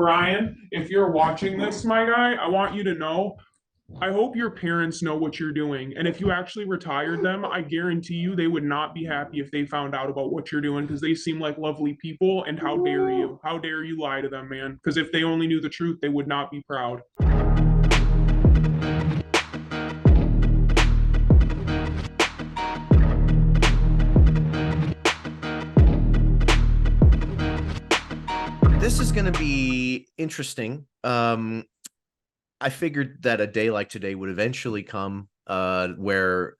Brian, if you're watching this, my guy, I want you to know, I hope your parents know what you're doing. And if you actually retired them, I guarantee you they would not be happy if they found out about what you're doing because they seem like lovely people. And how dare you? How dare you lie to them, man? Because if they only knew the truth, they would not be proud. This is going to be interesting. I figured that a day like today would eventually come where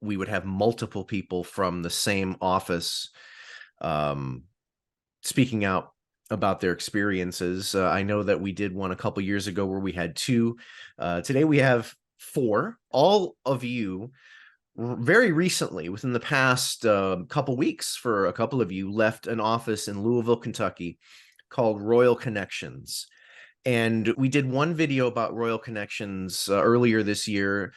we would have multiple people from the same office speaking out about their experiences. I know that we did one a couple years ago where we had two. Today we have four. All of you very recently, within the past couple weeks, for a couple of you, left an office in Louisville, Kentucky called Royal Connections. And we did one video about Royal Connections earlier this year.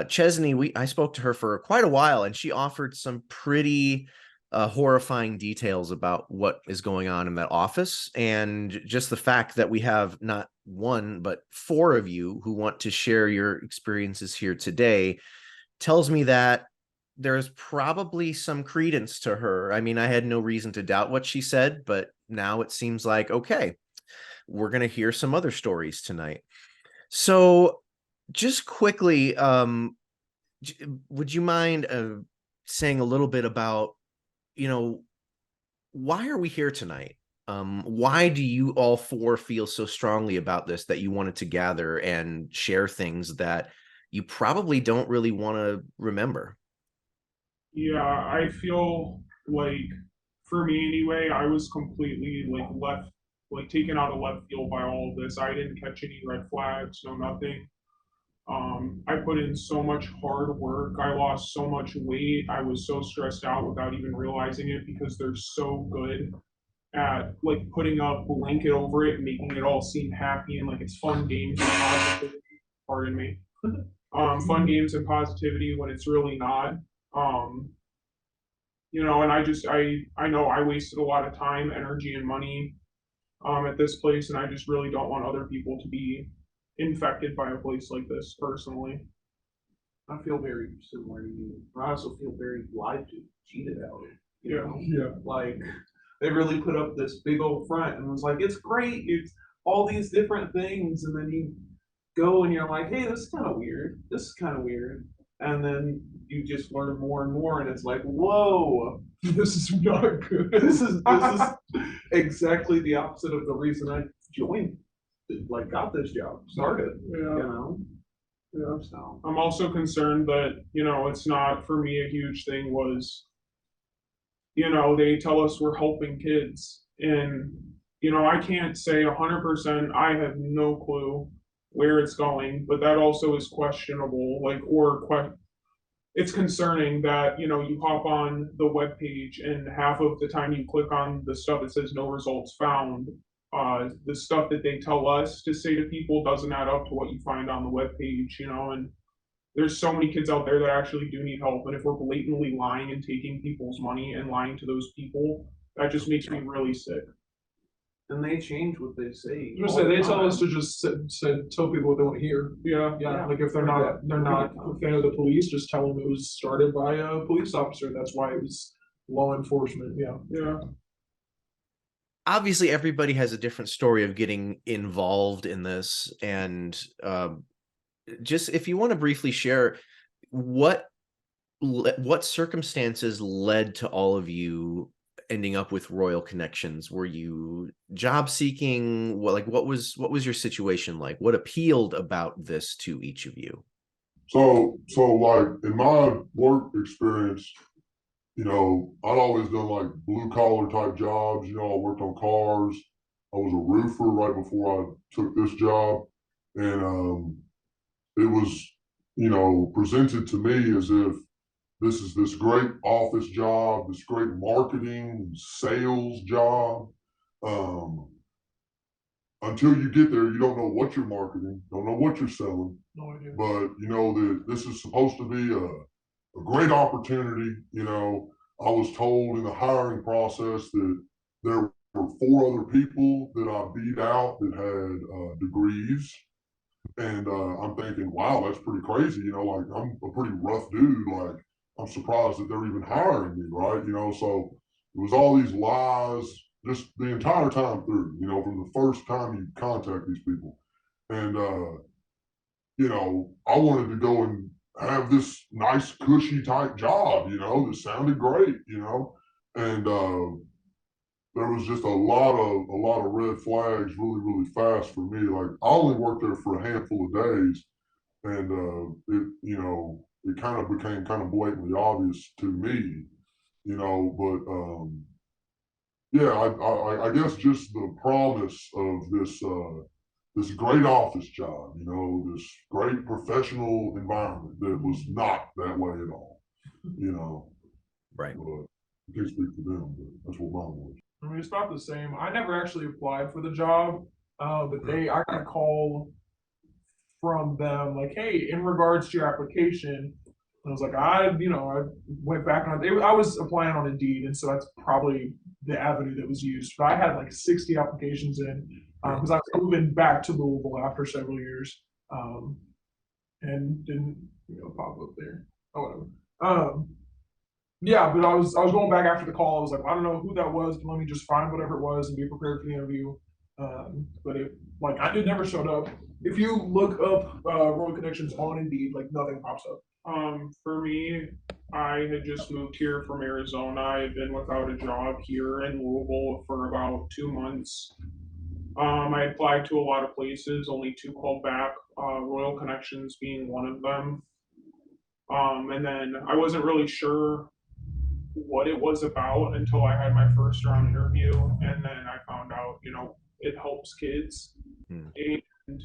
Chesney, I spoke to her for quite a while, and she offered some pretty horrifying details about what is going on in that office. And just the fact that we have not one, but four of you who want to share your experiences here today tells me that there's probably some credence to her. I mean, I had no reason to doubt what she said, but now it seems like, okay, we're going to hear some other stories tonight. So just quickly, would you mind saying a little bit about, why are we here tonight? Why do you all four feel so strongly about this that you wanted to gather and share things that you probably don't really want to remember? Yeah, I feel like, for me anyway, I was completely taken out of left field by all of this. I didn't catch any red flags, no nothing. I put in so much hard work. I lost so much weight. I was so stressed out without even realizing it because they're so good at putting a blanket over it and making it all seem happy and like it's fun games and positivity. Pardon me. Fun games and positivity when it's really not. Um, and I know I wasted a lot of time, energy, and money at this place, and I just really don't want other people to be infected by a place like this personally. I feel very similar to you. I also feel very lied to, cheated out. Yeah. Like they really put up this big old front and was like, it's great, it's all these different things, and then you go and you're like, hey, this is kind of weird. This is kind of weird. And then you just learn more and more, and it's like, whoa, This is not good. this is exactly the opposite of the reason I joined, got this job started. Yeah. So I'm also concerned that it's not, for me, a huge thing was they tell us we're helping kids, and I can't say 100%. I have no clue where it's going, but that also is questionable. It's concerning that you hop on the web page and half of the time you click on the stuff that says no results found. The stuff that they tell us to say to people doesn't add up to what you find on the web page, and there's so many kids out there that actually do need help. And if we're blatantly lying and taking people's money and lying to those people, that just makes me really sick. And they change what they say. They tell us to just tell people what they want to hear. Yeah. Like if they're not a fan of the police, just tell them it was started by a police officer. That's why it was law enforcement. Yeah. Obviously, everybody has a different story of getting involved in this, and just if you want to briefly share what circumstances led to all of you ending up with Royal Connections. Were you job seeking? What was your situation like? What appealed about this to each of you? So like in my work experience, I'd always done like blue collar type jobs. I worked on cars. I was a roofer right before I took this job, and it was presented to me as if this is this great office job, this great marketing, sales job. Until you get there, you don't know what you're marketing, don't know what you're selling. No idea. But you know that this is supposed to be a great opportunity. I was told in the hiring process that there were 4 other people that I beat out that had degrees. And I'm thinking, wow, that's pretty crazy. Like I'm a pretty rough dude. Like I'm surprised that they're even hiring me, right? So it was all these lies just the entire time through, from the first time you contact these people. And, I wanted to go and have this nice, cushy type job, that sounded great, and there was just a lot of red flags really, really fast for me. Like I only worked there for a handful of days, and it kind of became kind of blatantly obvious to me, but yeah, I guess just the promise of this great office job, this great professional environment that was not that way at all, Right. But I can't speak for them, but that's what mine was. I mean, it's about the same. I never actually applied for the job, but I got a call from them like, hey, in regards to your application. I was like, I went back on it. I was applying on Indeed, and so that's probably the avenue that was used. But I had like 60 applications in because I was moving back to Louisville after several years, and didn't pop up there. Oh, whatever. Yeah, but I was going back after the call. I was like, I don't know who that was, but let me just find whatever it was and be prepared for the interview. But it never showed up. If you look up Road Connections on Indeed, like nothing pops up. For me, I had just moved here from Arizona. I had been without a job here in Louisville for about 2 months. I applied to a lot of places, only 2 called back, Royal Connections being one of them. And then I wasn't really sure what it was about until I had my first round interview, and then I found out, it helps kids. And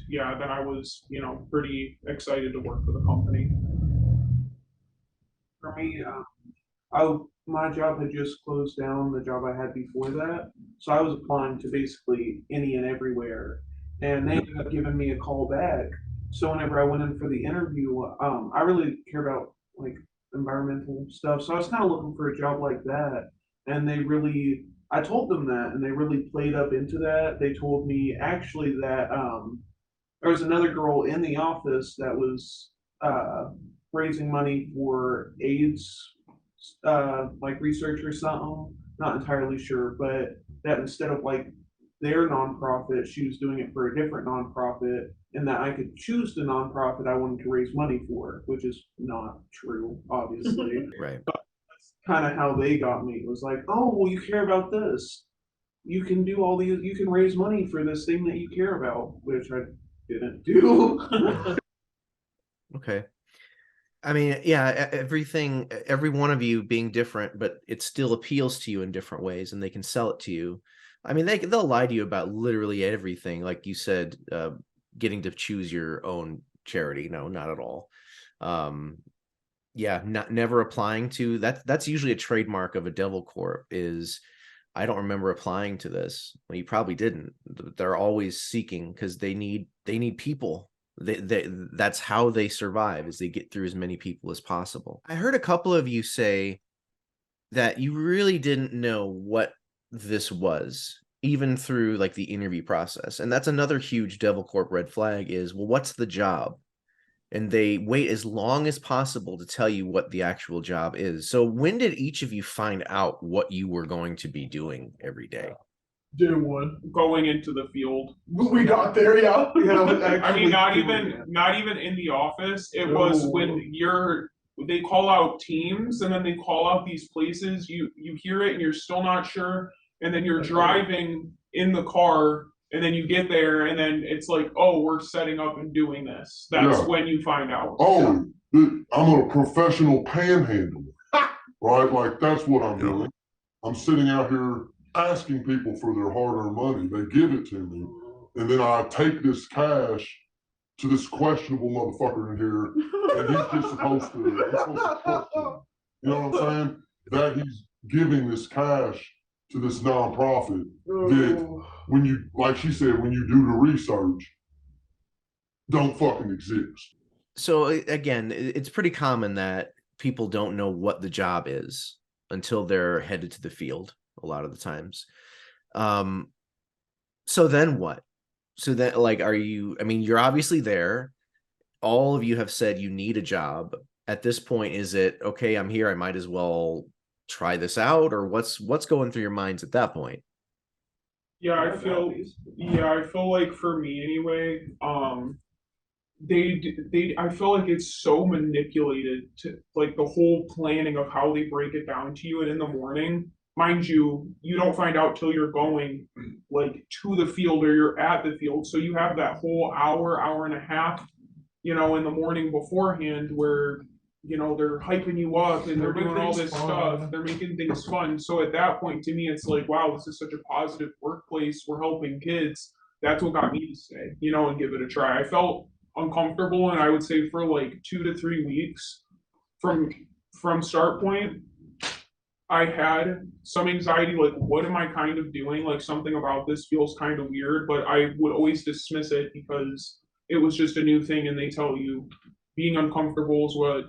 yeah, then I was, pretty excited to work for the company. For me, my job had just closed down, the job I had before that. So I was applying to basically any and everywhere. And they ended up giving me a call back. So whenever I went in for the interview, I really care about like environmental stuff. So I was kind of looking for a job like that. And I told them that, and they really played up into that. They told me actually that there was another girl in the office that was raising money for AIDS like research or something. Not entirely sure, but that instead of like their nonprofit, she was doing it for a different nonprofit, and that I could choose the nonprofit I wanted to raise money for, which is not true, obviously. Right. Kind of how they got me. It was like, oh, well, you care about this. You can do all these, you can raise money for this thing that you care about, which I didn't do. Okay. I mean, yeah, every one of you being different, but it still appeals to you in different ways, and they can sell it to you. I mean, they'll lie to you about literally everything, like you said, getting to choose your own charity. No, not at all. Yeah, never applying to that's usually a trademark of a Devil Corp is I don't remember applying to this. Well, you probably didn't. They're always seeking because they need people. That's how they survive, is they get through as many people as possible. I heard a couple of you say that you really didn't know what this was, even through like the interview process. And that's another huge Devil Corp red flag is, well, what's the job? And they wait as long as possible to tell you what the actual job is. So when did each of you find out what you were going to be doing every day? Day one. Going into the field. We got there, yeah. I mean, not even in the office. It was when they call out teams, and then they call out these places. You hear it and you're still not sure, and then you're driving in the car, and then you get there, and then it's like, oh, we're setting up and doing this. That's when you find out. Oh, I'm a professional panhandler, right? Like that's what I'm doing. I'm sitting out here asking people for their hard-earned money. They give it to me, and then I take this cash to this questionable motherfucker in here, and he's just supposed to trust me. You know what I'm saying? That he's giving this cash to this nonprofit that, when you, like she said, when you do the research, don't fucking exist. So again, it's pretty common that people don't know what the job is until they're headed to the field a lot of the times. So then what? So then, like, are you, I mean, you're obviously there. All of you have said you need a job. At this point, is it, okay, I'm here, I might as well try this out? Or what's going through your minds at that point? Yeah, I feel like for me anyway, I feel like it's so manipulated to like the whole planning of how they break it down to you. And in the morning, mind you, you don't find out till you're going like to the field or you're at the field. So you have that whole hour and a half, in the morning beforehand where, they're hyping you up and they're doing all this stuff. They're making things fun. So at that point, to me, it's like, wow, this is such a positive workplace. We're helping kids. That's what got me to stay, and give it a try. I felt uncomfortable, and I would say for like 2 to 3 weeks from start point, I had some anxiety, like, what am I kind of doing? Like, something about this feels kind of weird, but I would always dismiss it because it was just a new thing. And they tell you being uncomfortable is what,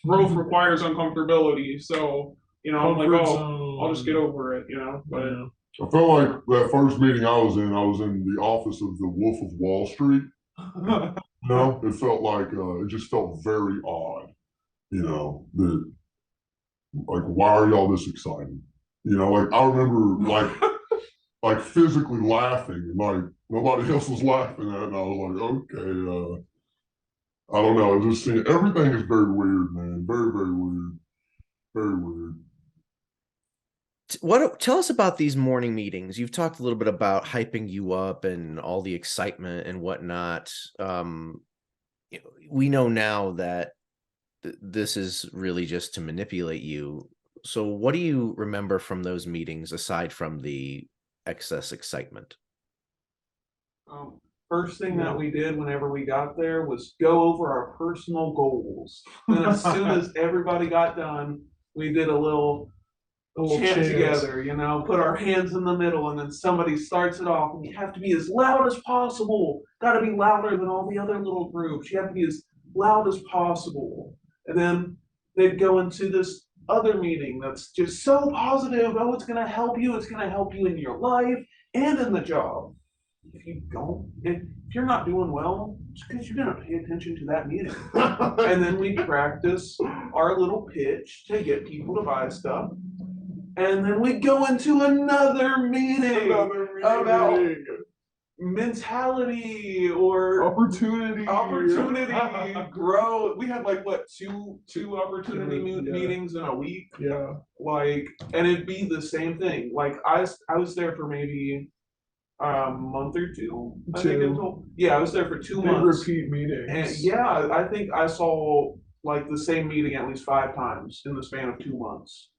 growth requires uncomfortability. So, I'm like, oh, I'll just get over it, but. Yeah. I felt like that first meeting I was in the office of the Wolf of Wall Street. It felt like it just felt very odd. That like, why are y'all this excited? Like I remember like physically laughing, and like nobody else was laughing at it, and I was like, okay, I don't know. I just seeing everything is very weird, man. Very, very weird. Very weird. What tell us about these morning meetings? You've talked a little bit about hyping you up and all the excitement and whatnot. We know now that this is really just to manipulate you. So what do you remember from those meetings aside from the excess excitement? First thing that we did whenever we got there was go over our personal goals. And as soon as everybody got done, we did a little chant together, put our hands in the middle, and then somebody starts it off, and you have to be as loud as possible. Got to be louder than all the other little groups. You have to be as loud as possible. And then they'd go into this other meeting that's just so positive. Oh, it's going to help you. It's going to help you in your life and in the job. If you're not doing well, it's because you didn't pay attention to that meeting. And then we practice our little pitch to get people to buy stuff. And then we go into another meeting about mentality or opportunity, growth. We had like what two opportunity meetings in a week. Yeah, like, and it'd be the same thing. Like I was there for maybe a month or two. I was there for 2 months. Repeat meetings. And yeah, I think I saw like the same meeting at least 5 times in the span of 2 months.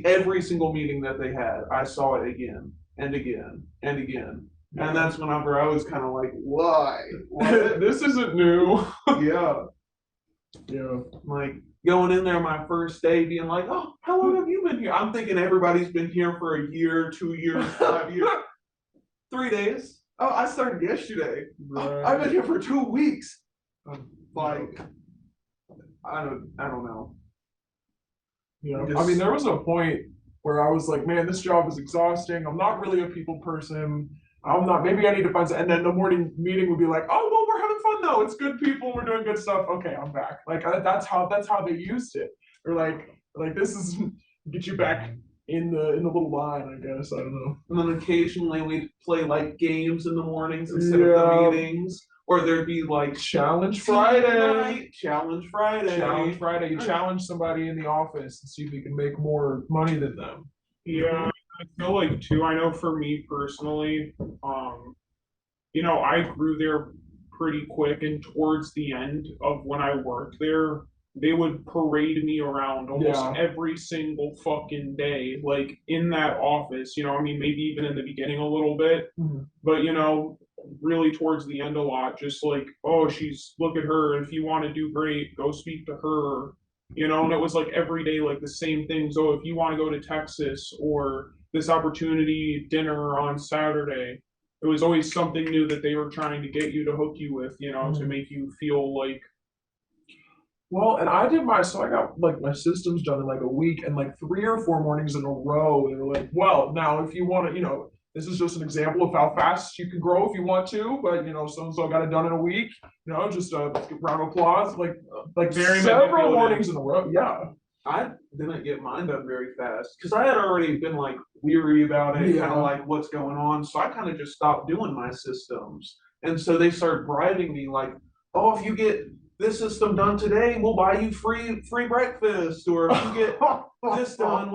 Every single meeting that they had, I saw it again and again and again. Yeah. And that's whenever I was kind of like, why? This isn't new. Yeah. Yeah. Like going in there my first day being like, oh, how long have you been here? I'm thinking everybody's been here for a year, 2 years, 5 years. 3 days. Oh, I started yesterday. Right. I've been here for 2 weeks. Like, I don't know. Yeah, I mean, there was a point where I was like, man, this job is exhausting. I'm not really a people person. I'm not, maybe I need to find some, and then the morning meeting would be like, oh, well, we're having fun though. It's good people. We're doing good stuff. Okay, I'm back. Like, that's how they used it. Or like this is get you back in the little line, I guess. I don't know. And then occasionally we'd play like games in the mornings instead of the meetings. Or there'd be like Challenge Friday. Challenge Friday. You challenge somebody in the office and see if you can make more money than them. Yeah, I feel like too. I know for me personally, I grew there pretty quick, and towards the end of when I worked there, they would parade me around almost every single fucking day, like in that office. I mean, maybe even in the beginning a little bit, but really towards the end a lot, just like, oh, look at her, if you want to do great, go speak to her, and it was like every day like the same things. Oh, if you want to go to Texas, or this opportunity dinner on Saturday, it was always something new that they were trying to get you to hook you with, to make you feel like Well, and I did so I got like my systems done in like a week, and like 3 or 4 mornings in a row. They were like, well, now if you want to, this is just an example of how fast you can grow if you want to, but so and so got it done in a week. Just a round of applause, like Very several manipulative. mornings in a row. Yeah. I didn't get mine done very fast because I had already been like weary about it, Yeah. kind of like what's going on. So I kind of just stopped doing my systems. And so they started bribing me like, oh, if you get this system done today, we'll buy you free breakfast. Or if you get this done,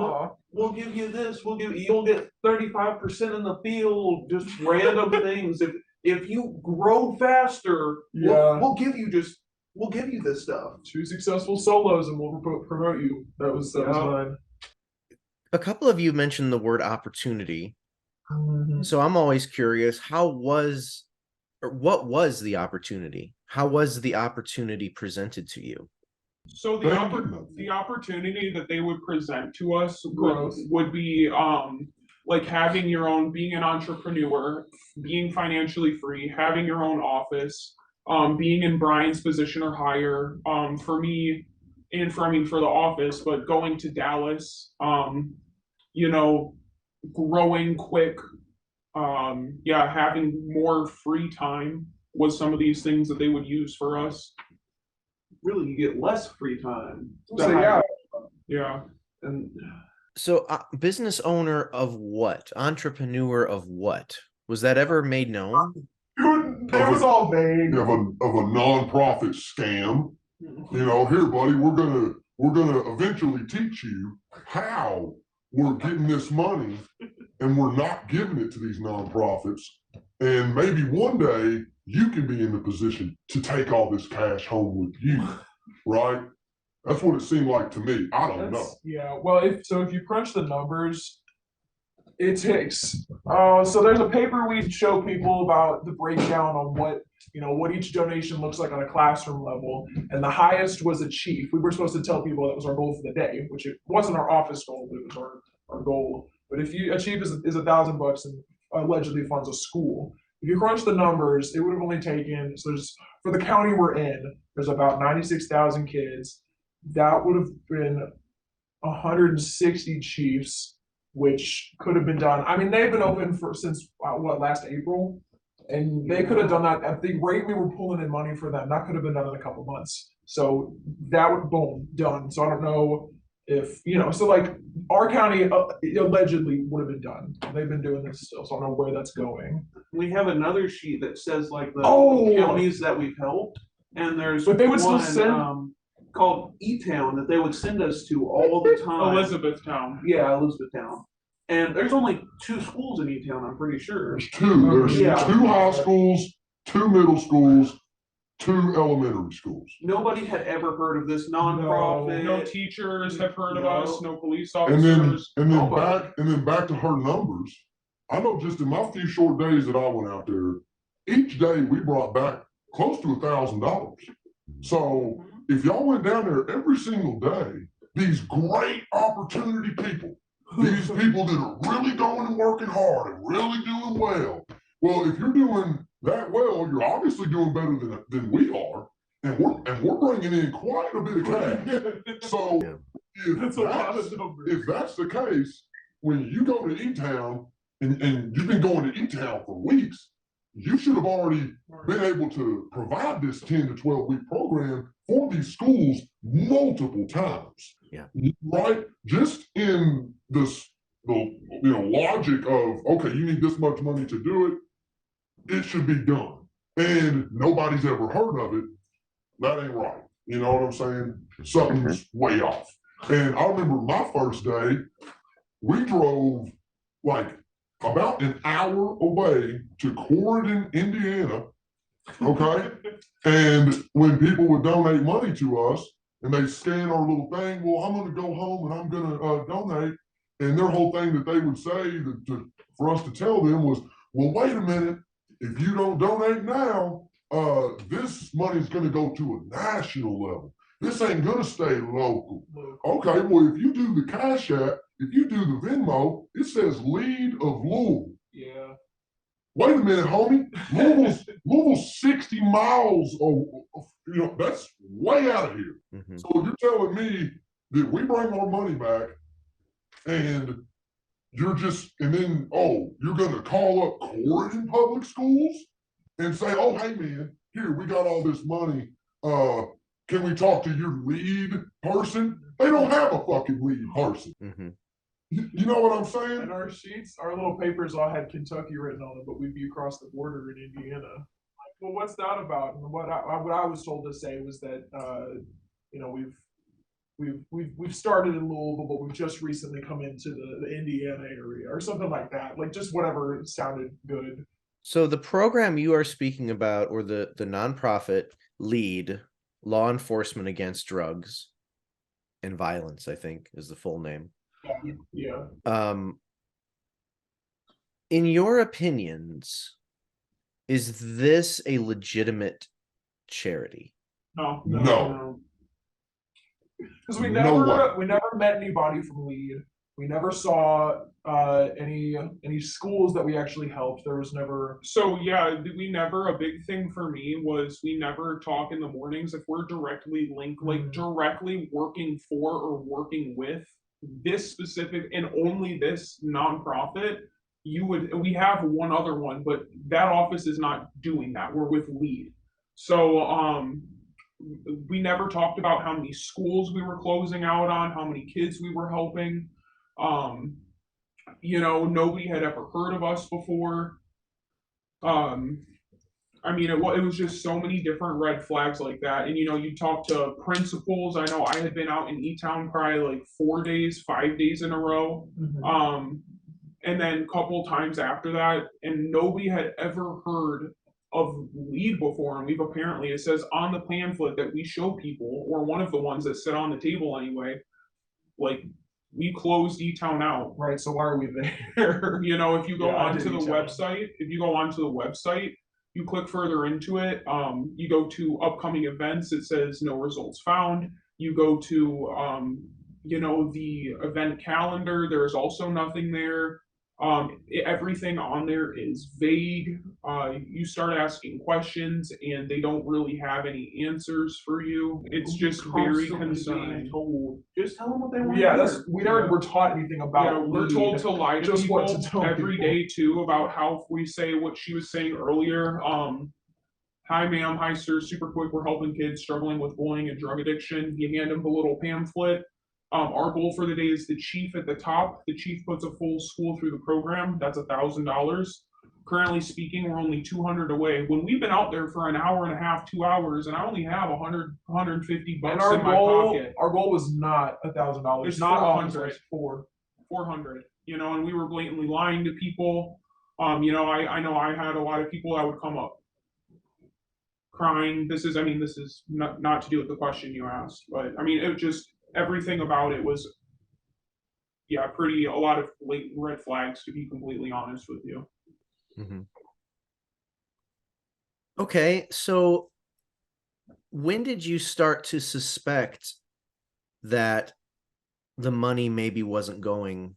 we'll give you this. You'll get 35% in the field, just random things. If you grow faster, Yeah. we'll give you this stuff. 2 successful solos, and we'll promote you. That was mine. A couple of you mentioned the word opportunity. So I'm always curious, what was the opportunity? How was the opportunity presented to you? So the opportunity that they would present to us would be like having your own, being an entrepreneur, being financially free, having your own office, being in Brian's position or higher. For me, for the office, but going to Dallas, growing quick, having more free time was some of these things that they would use for us. Really, you get less free time. So Yeah. And So business owner of what? Entrepreneur of what? Was that ever made known? It was all vague. Of a nonprofit scam. Here, buddy, we're gonna eventually teach you how we're getting this money, and we're not giving it to these nonprofits. And maybe one day you can be in the position to take all this cash home with you, right? That's what it seemed like to me. I don't know. Yeah. Well, if you crunch the numbers, it takes. So there's a paper we show people about the breakdown on what each donation looks like on a classroom level, and the highest was a chief. We were supposed to tell people that was our goal for the day, which it wasn't our office goal, but it was our goal. But if a chief is $1,000 and allegedly funds a school, if you crunch the numbers, it would have only taken. So for the county we're in, there's about 96,000 kids. That would have been 160 chiefs, which could have been done. I mean, they've been open since last April, and they could have done that at the rate we were pulling in money for them. That could have been done in a couple months. So that would boom done. So I don't know if So like our county allegedly would have been done. They've been doing this still, so I don't know where that's going. we have another sheet that says like the counties that we've helped, and there's But they would one, still send called E-Town that they would send us to all the time. Elizabethtown. Yeah, Elizabethtown. And there's only 2 schools in E-Town, I'm pretty sure. There's 2. There's 2 high schools, 2 middle schools, 2 elementary schools. Nobody had ever heard of this nonprofit. No teachers have heard of us. No police officers. And then back to her numbers. I know just in my few short days that I went out there, each day we brought back close to $1,000. So if y'all went down there every single day, these great opportunity people, these people that are really going and working hard and really doing well. Well, if you're doing that well, you're obviously doing better than we are, and we're bringing in quite a bit of cash. So if that's the case, when you go to E-Town and you've been going to E-Town for weeks, you should have already been able to provide this 10 to 12 week program for these schools multiple times. Yeah. Right? Just in the logic of, okay, you need this much money to do it, it should be done. And nobody's ever heard of it. That ain't right. You know what I'm saying? Something's way off. And I remember my first day, we drove like about an hour away to Corydon, Indiana. Okay. And when people would donate money to us and they scan our little thing, well, I'm going to go home and I'm going to donate. And their whole thing that they would say for us to tell them was, well, wait a minute. If you don't donate now, this money's going to go to a national level. This ain't going to stay local. Okay, well, if you do the Cash App, if you do the Venmo, it says L.E.A.D of Louisville. Yeah. Wait a minute, homie. Louisville's 60 miles. That's way out of here. Mhm. So you're telling me that we bring our money back and and then, oh, you're going to call up court in public schools and say, oh, hey, man, here, we got all this money. Can we talk to your lead person? They don't have a fucking lead person. Mhm. You know what I'm saying? And our sheets, our little papers all had Kentucky written on them, but we'd be across the border in Indiana. Well, what's that about? And what I was told to say was that you know, we've started in Louisville, but we've just recently come into the Indiana area or something like that. Like just whatever sounded good. So the program you are speaking about, or the nonprofit L.E.A.D, Law Enforcement Against Drugs and Violence, I think is the full name. Yeah. In your opinions, is this a legitimate charity? No. Because we No way. never met anybody from L.E.A.D. We never saw any schools that we actually helped. There was never. So yeah, we never, a big thing for me was we never talk in the mornings if we're directly linked, like directly working for or working with this specific and only this nonprofit. We have one other one, but that office is not doing that. We're with L.E.A.D. So we never talked about how many schools we were closing out on, how many kids we were helping. Nobody had ever heard of us before. It was just so many different red flags like that. And, you talk to principals. I know I had been out in E-Town probably like 4 days, 5 days in a row. And then a couple times after that, and nobody had ever heard of L.E.A.D before. And it says on the pamphlet that we show people, or one of the ones that sit on the table anyway, like, we closed E-Town out. Right, so why are we there? If you go onto the website, you click further into it, you go to upcoming events, it says no results found. You go to, the event calendar, there's also nothing there. Everything on there is vague. You start asking questions and they don't really have any answers for you. It's just very concerning. Just tell them what they want. Yeah, we never were taught anything about. We're told to lie to just what to people tell every people. day too about how we say what she was saying earlier. Hi ma'am, hi sir, super quick, we're helping kids struggling with bullying and drug addiction. You hand them the little pamphlet. Our goal for the day is the chief at the top. The chief puts a full school through the program. That's $1,000. Currently speaking, we're only 200 away. When we've been out there for an hour and a half, 2 hours, and I only have 100, 150 bucks in my pocket. Our goal was not $1,000. It's not 400. 400. And we were blatantly lying to people. I know I had a lot of people that would come up crying. This is not to do with the question you asked, but it just, everything about it was, a lot of blatant red flags, to be completely honest with you. Mm-hmm. Okay, so when did you start to suspect that the money maybe wasn't going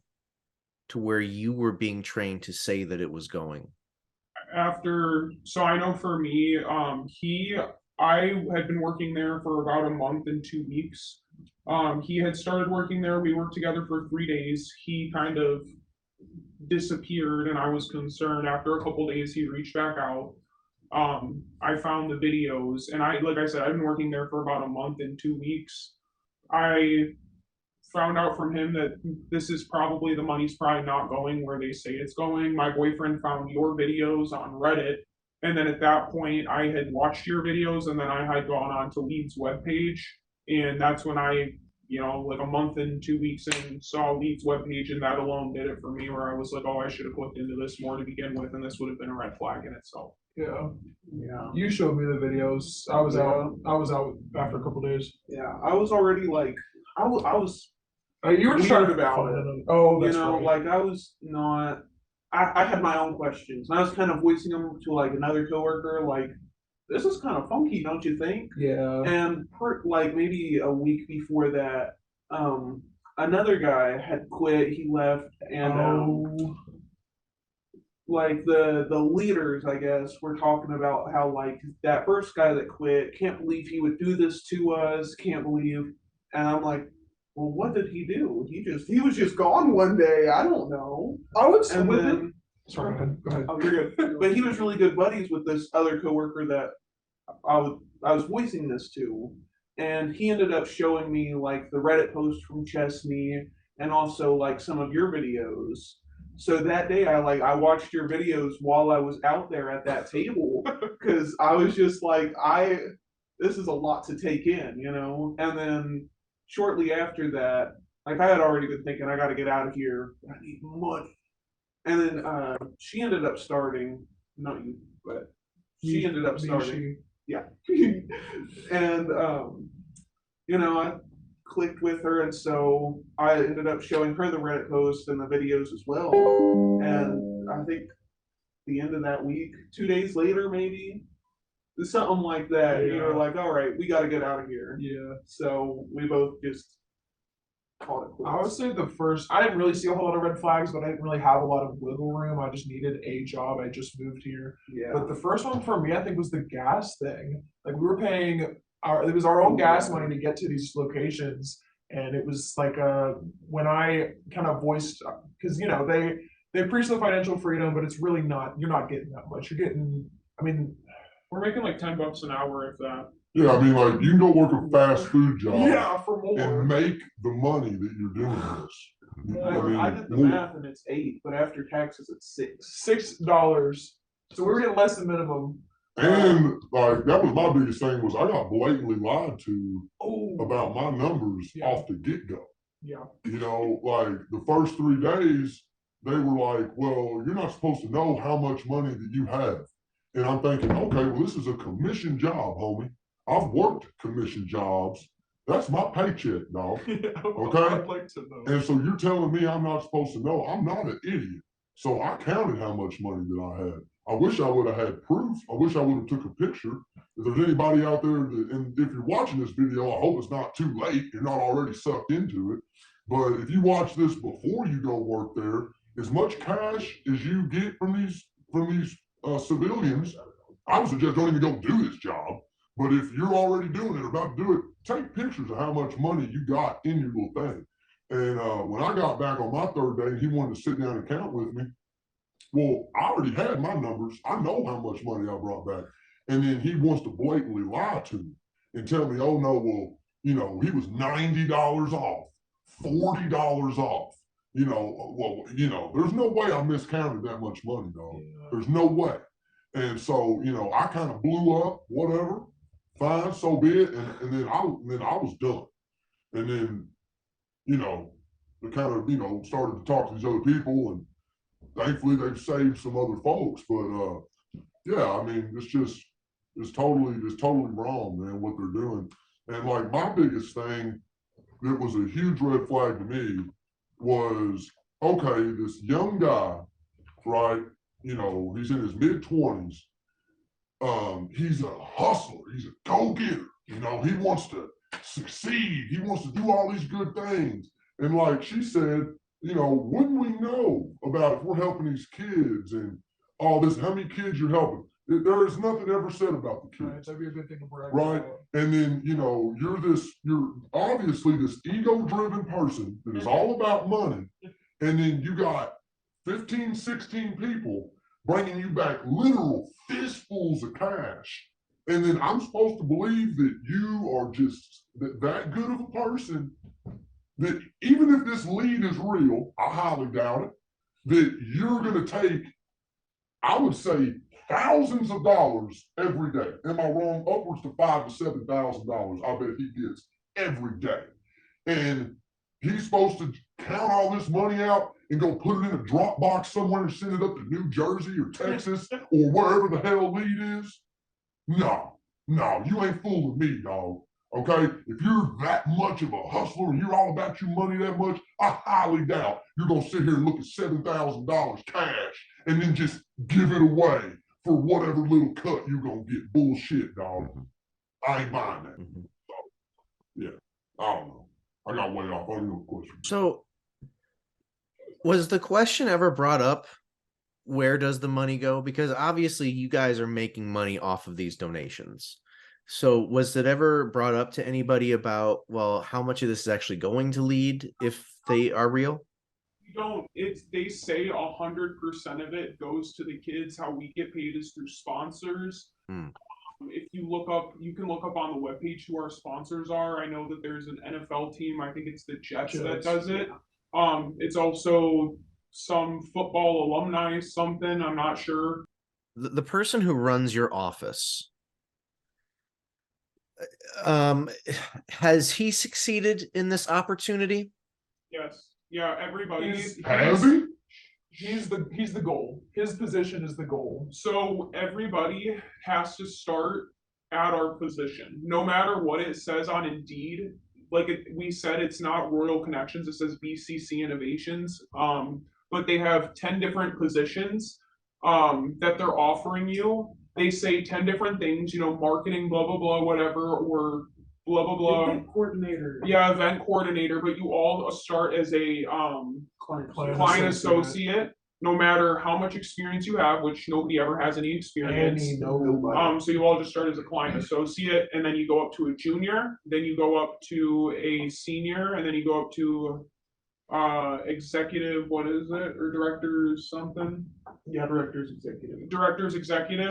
to where you were being trained to say that it was going? So I know for me, I had been working there for about a month and 2 weeks. He had started working there. We worked together for 3 days. He kind of disappeared, and I was concerned. After a couple days, he reached back out. I found the videos, and like I said, I've been working there for about a month and 2 weeks. I found out from him that the money's probably not going where they say it's going. My boyfriend found your videos on Reddit. And then at that point, I had watched your videos, and then I had gone on to L.E.A.D's webpage. And that's when I, like a month and 2 weeks in, saw L.E.A.D's webpage, and that alone did it for me, where I was like, oh, I should have looked into this more to begin with, and this would have been a red flag in itself. Yeah. Yeah. You showed me the videos. I was out after a couple days. Yeah. I was already like, I was you were weird trying about it. Oh, that's right. Like I was not. I had my own questions, and I was kind of voicing them to like another coworker, like, this is kind of funky, don't you think? Yeah. And like maybe a week before that, another guy had quit. He left, and like the leaders, I guess, were talking about how like that first guy that quit, can't believe he would do this to us, can't believe, and I'm like, well, what did he do? He was just gone one day. I don't know. I would say And with then it. Sorry, go ahead. oh, you're good. But he was really good buddies with this other coworker that I was voicing this to, and he ended up showing me like the Reddit post from Chesney and also like some of your videos. So that day I watched your videos while I was out there at that table because I was just like this is a lot to take in, you know? And then shortly after that, like I had already been thinking I gotta get out of here. I need money. And then she ended up starting, not you, but she ended up starting. Yeah. And you know, I clicked with her, and so I ended up showing her the Reddit post and the videos as well. And I think the end of that week, 2 days later, maybe something like that, you were like, all right, we got to get out of here. Yeah. So we both just called it quits. I would say the first, I didn't really see a whole lot of red flags, but I didn't really have a lot of wiggle room. I just needed a job. I just moved here. Yeah. But the first one for me, I think, was the gas thing. Like we were paying it was our own gas money to get to these locations. And it was like when I kind of voiced, because you know, they preach the financial freedom, but it's really not, you're not getting that much. You're getting, I mean, We're making like $10 an hour, if that. Yeah, I mean, like you can go work a fast food job yeah, for more. and make the money that you're doing this. I did the math and it's 8, but after taxes it's 6. $6. So we were getting less than minimum. And like that was my biggest thing was I got blatantly lied to about my numbers off the get-go. Yeah. You know, like the first 3 days, they were like, well, you're not supposed to know how much money that you have. And I'm thinking, okay, well, this is a commission job, homie. I've worked commission jobs. That's my paycheck, dog. Okay? I'd like to know. And so you're telling me I'm not supposed to know. I'm not an idiot. So I counted how much money that I had. I wish I would have had proof. I wish I would have took a picture. If there's anybody out there that, and if you're watching this video, I hope it's not too late. You're not already sucked into it. But if you watch this before you go work there, as much cash as you get from these civilians, I would suggest don't even go do this job. But if you're already doing it, about to do it, take pictures of how much money you got in your little thing. And when I got back on my 3rd day, he wanted to sit down and count with me. Well, I already had my numbers. I know how much money I brought back. And then he wants to blatantly lie to me and tell me, oh, no, well, you know, he was $90 off, $40 off. You know, well, you know, there's no way I miscounted that much money, dog. Yeah. There's no way. And so, you know, I kind of blew up, whatever. Fine, so be it. And then I was done. And then, you know, we kind of, you know, started to talk to these other people, and thankfully they've saved some other folks. But yeah, I mean, it's totally wrong, man, what they're doing. And like my biggest thing that was a huge red flag to me was, okay, this young guy, right? You know, he's in his mid-20s. He's a hustler. He's a go-getter. You know, he wants to succeed. He wants to do all these good things. And like she said, you know, wouldn't we know about if we're helping these kids and all this, how many kids you're helping? There is nothing ever said about the kids. Right, that'd be a good thing to brag right? about. And then, you know, you're obviously this ego-driven person that is all about money. And then you got 15, 16 people bringing you back literal fistfuls of cash. And then I'm supposed to believe that you are just that good of a person that even if this lead is real, I highly doubt it, that you're going to take, I would say, thousands of dollars every day. Am I wrong? Upwards to $5,000 to $7,000. I bet he gets every day. And he's supposed to count all this money out and go put it in a drop box somewhere and send it up to New Jersey or Texas or wherever the hell L.E.A.D is. No, you ain't fooling me, dog. Okay, if you're that much of a hustler and you're all about your money that much, I highly doubt you're gonna sit here and look at $7,000 cash and then just give it away for whatever little cut you're gonna get. Bullshit, dog. I ain't buying that. So, yeah, I don't know. I got way off. I don't know the question. So, was the question ever brought up where does the money go? Because obviously you guys are making money off of these donations. So was it ever brought up to anybody about, well, how much of this is actually going to L.E.A.D if they are real? We don't. It's they say 100% of it goes to the kids. How we get paid is through sponsors. Hmm. If you look up, you can look up on the webpage who our sponsors are. I know that there's an NFL team. I think it's the Jets that does it. It's also some football alumni, something. I'm not sure. The person who runs your office, has he succeeded in this opportunity? Yes. Yeah. Everybody. Has he? He's the goal. His position is the goal. So everybody has to start at our position, no matter what it says on Indeed. Like we said, it's not Royal Connections. It says BCC Innovations. But they have 10 different positions that they're offering you. They say 10 different things, marketing, blah, blah, blah, whatever, or blah, blah, blah. Event coordinator. Yeah, event coordinator, but you all start as a client associate, no matter how much experience you have, which nobody ever has any experience. So you all just start as a client associate, and then you go up to a junior, then you go up to a senior, and then you go up to executive, what is it, or director something? Yeah, director's executive.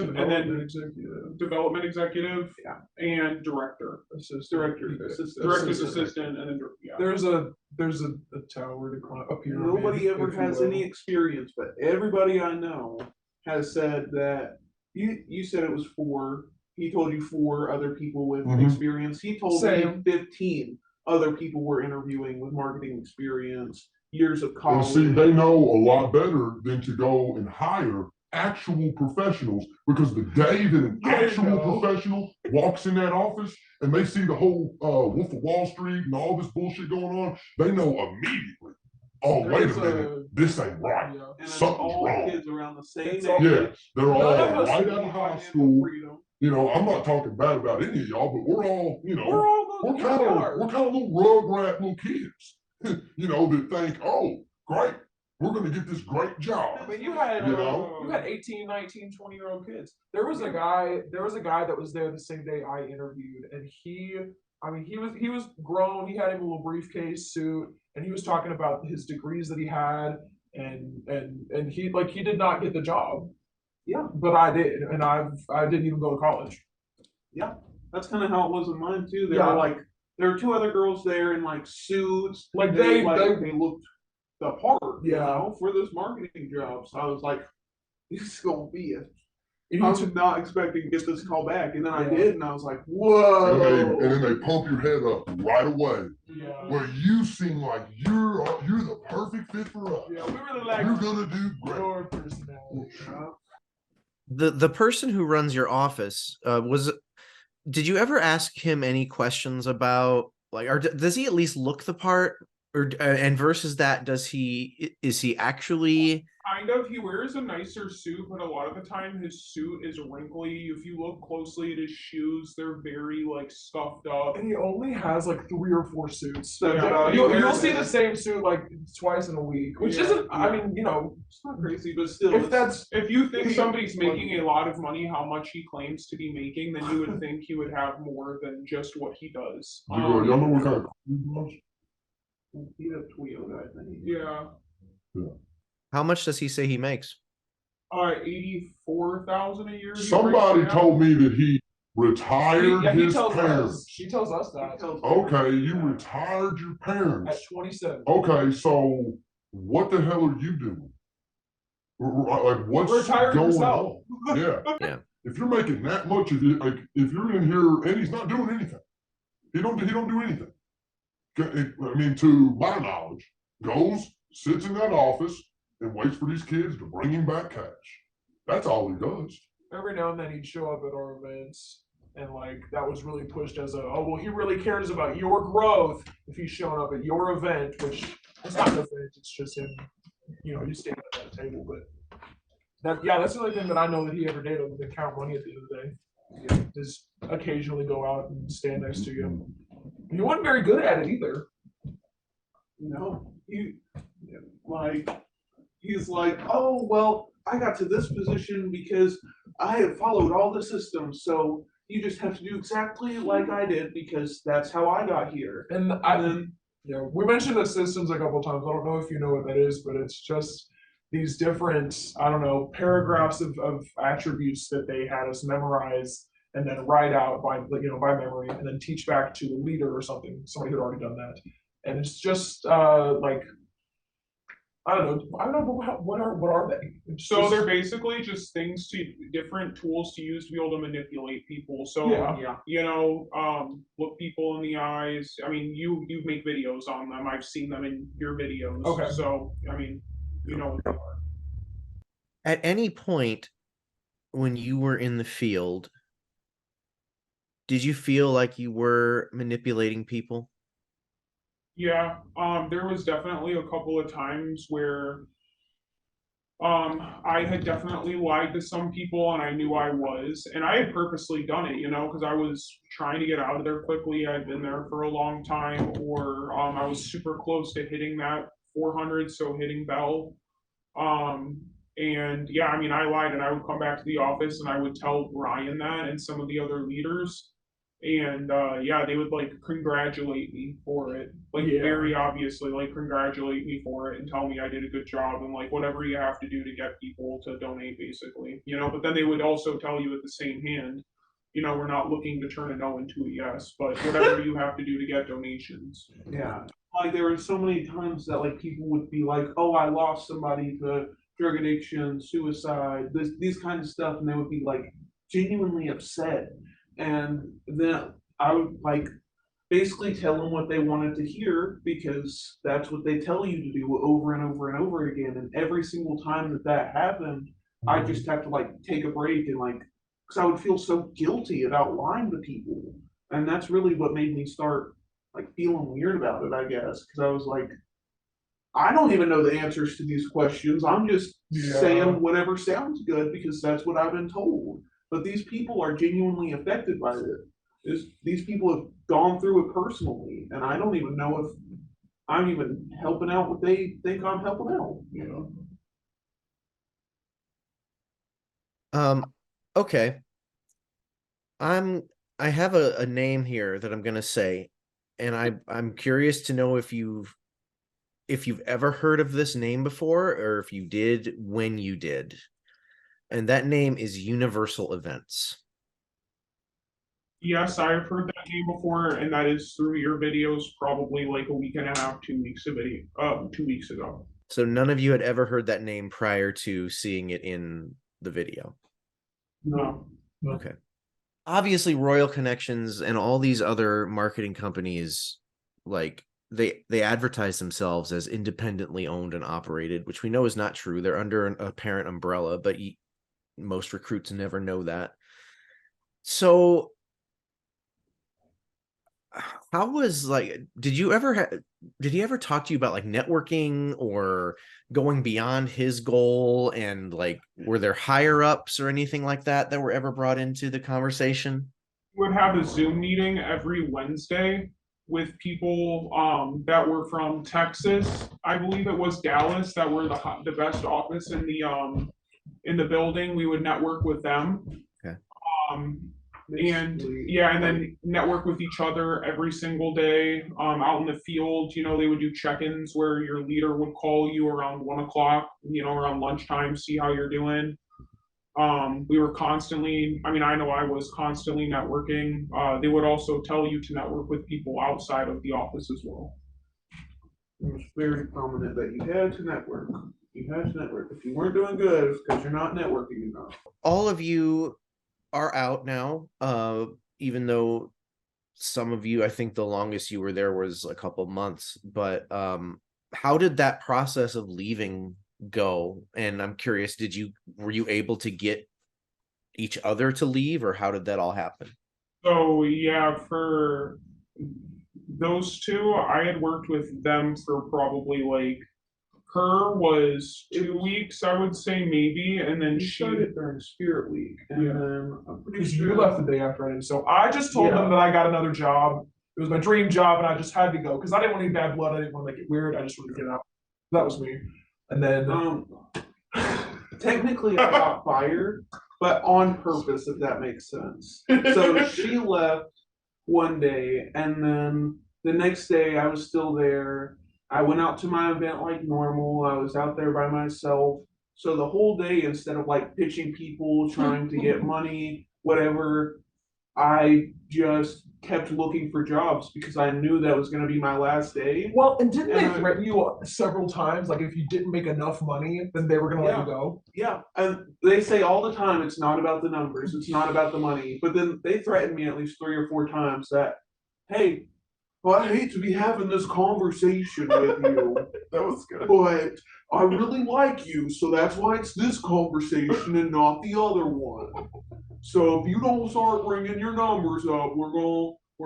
And then executive. development executive, Yeah. and director. Director's assistant, and then yeah. There's a tower to climb up here. Nobody ever has any experience, but everybody I know has said that you said it was 4. He told you 4 other people with experience. He told me 15 other people were interviewing with marketing experience, years of college. And see, they know a lot better than to go and hire actual professionals, because the day that an actual professional walks in that office and they see the whole Wolf of Wall Street and all this bullshit going on, they know immediately, oh, wait a minute, this ain't right. Yeah. And Something's all wrong. kids around the same age. Yeah, they're all None of us right need out of high financial school. freedom. I'm not talking bad about any of y'all, but we're all, we're we kind are. of little rugrat little kids, that think, oh, great, we're going to get this great job. I mean, you had you had 18, 19, 20-year-old kids. There was a guy that was there the same day I interviewed, and he was grown. He had him a little briefcase suit, and he was talking about his degrees that he had, and he did not get the job. Yeah, but I did, and I didn't even go to college. Yeah, that's kind of how it was in mine too. There were 2 other girls there in suits. They looked the part, for this marketing job. So I was like, this is gonna be it. I was not expecting to get this call back, and then I did, and I was like, whoa! And then they pump your head up right away. Yeah. Where you seem like you're the perfect fit for us. Yeah, we really like you're gonna do great. Your personality. The person who runs your office, did you ever ask him any questions about, does he at least look the part, or and versus that, is he actually kind of? He wears a nicer suit, but a lot of the time his suit is wrinkly. If you look closely at his shoes, they're very scuffed up. And he only has 3 or 4 suits. Yeah, you'll see the same suit twice in a week, which isn't. I mean, it's not crazy, but still, if you think somebody's making a lot of money, how much he claims to be making, then you would think he would have more than just what he does. Y'all know what kind of was? He's a Toyota, I think. Yeah. how much does he say he makes? 84,000 a year. Somebody told me that he retired his tells parents. Us. He tells us that. Okay, you retired your parents at 27. Okay, so what the hell are you doing? What's retired going yourself. on? Yeah. If you're making that much of it, if you're in here and he's not doing anything, he don't do anything. I mean, to my knowledge, goes, sits in that office, and waits for these kids to bring him back cash. That's all he does. Every now and then he'd show up at our events, and that was really pushed as he really cares about your growth if he's showing up at your event, which it's not an event, it's just him, you standing at that table. But that's the only thing that I know that he ever did, other than count money at the end of the day. Yeah, just occasionally go out and stand next to you. He wasn't very good at it either. No, he's like, oh, well, I got to this position because I have followed all the systems. So you just have to do exactly like I did because that's how I got here. And then, yeah, we mentioned the systems a couple times. I don't know if you know what that is, but it's just these different, I don't know, paragraphs of attributes that they had us memorize and then write out by by memory and then teach back to a leader or something, somebody who'd already done that. And it's just like I don't know what are they? It's So just, they're basically just different tools to use to be able to manipulate people. So yeah. look people in the eyes. I mean, you make videos on them. I've seen them in your videos. Okay. So I mean, you know what they are. At any point when you were in the field, did you feel like you were manipulating people? Yeah. There was definitely a couple of times where I had definitely lied to some people and I knew I was, and I had purposely done it, because I was trying to get out of there quickly. I'd been there for a long time, or I was super close to hitting that 400, so hitting bell. Um, and yeah, I mean, I lied and I would come back to the office and I would tell Brian that and some of the other leaders. And yeah, they would like congratulate me for it, like very obviously, like congratulate me for it and tell me I did a good job and like whatever you have to do to get people to donate, basically. But then they would also tell you at the same hand, we're not looking to turn a no into a yes, but whatever you have to do to get donations. yeah, like there were so many times that like people would be like, oh, I lost somebody to drug addiction, suicide, these kind of stuff, and they would be like genuinely upset. And then I would like basically tell them what they wanted to hear because that's what they tell you to do over and over and over again. And every single time that happened, I just have to like take a break and like, because I would feel so guilty about lying to people. And that's really what made me start like feeling weird about it, I guess. Because I was like, I don't even know the answers to these questions. I'm just saying whatever sounds good because that's what I've been told. But these people are genuinely affected by it. These people have gone through it personally, and I don't even know if I'm even helping out what they think I'm helping out. Okay. I'm I have a name here that I'm gonna say, and I'm curious to know if you've ever heard of this name before, or if you did, when you did. And that name is Universal Events. Yes, I've heard that name before, and that is through your videos, probably like a week and a half, 2 weeks of video, 2 weeks ago. So none of you had ever heard that name prior to seeing it in the video. No. Okay. Obviously, Royal Connections and all these other marketing companies, like they advertise themselves as independently owned and operated, which we know is not true. They're under a parent umbrella, but most recruits never know that. So how was like, did he ever talk to you about like networking or going beyond his goal, and like were there higher ups or anything like that were ever brought into the conversation? We would have a Zoom meeting every Wednesday with people that were from Texas. I believe it was Dallas that were the best office in the building. We would network with them. Okay. Um, and yeah, and then network with each other every single day out in the field. They would do check-ins where your leader would call you around 1 o'clock, around lunchtime, see how you're doing. We were constantly, I mean, I know I was constantly networking. They would also tell you to network with people outside of the office as well. It was very prominent that you had to network. You had to network. If you weren't doing good, it's because you're not networking enough. All of you are out now, even though some of you, I think the longest you were there was a couple months. But how did that process of leaving go? And I'm curious, were you able to get each other to leave, or how did that all happen? So yeah, for those two, I had worked with them for probably like her was 2 weeks, I would say maybe, and then she started during Spirit Week, and then I'm pretty Because sure you left the day after I did. So I just told them that I got another job. It was my dream job, and I just had to go because I didn't want any bad blood. I didn't want to make it weird. I just wanted to get out. That was me. And then Technically, I got fired, but on purpose, if that makes sense. So she left one day, and then the next day I was still there. I went out to my event like normal. I was out there by myself. So the whole day, instead of like pitching people, trying to get money, whatever, I just kept looking for jobs because I knew that was going to be my last day. well, and didn't And they threaten you several times? Like if you didn't make enough money, then they were gonna let you go. Yeah, and they say all the time it's not about the numbers, it's not about the money. But then they threatened me at least 3 or 4 times that, hey, well, I hate to be having this conversation with you, That was good. but I really like you, so that's why it's this conversation and not the other one. So if you don't start bringing your numbers up, we're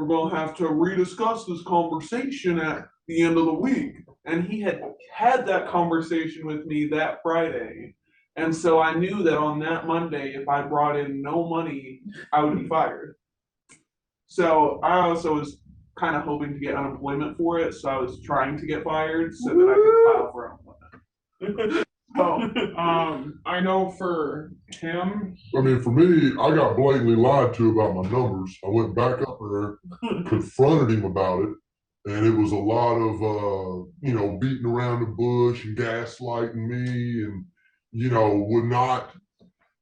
gonna have to rediscuss this conversation at the end of the week. And he had that conversation with me that Friday. And so I knew that on that Monday, if I brought in no money, I would be fired. So I also was kind of hoping to get unemployment for it. So I was trying to get fired so that I could file for unemployment. I know for him, I mean, for me, I got blatantly lied to about my numbers. I went back up there, confronted him about it, and it was a lot of, beating around the bush and gaslighting me, and would not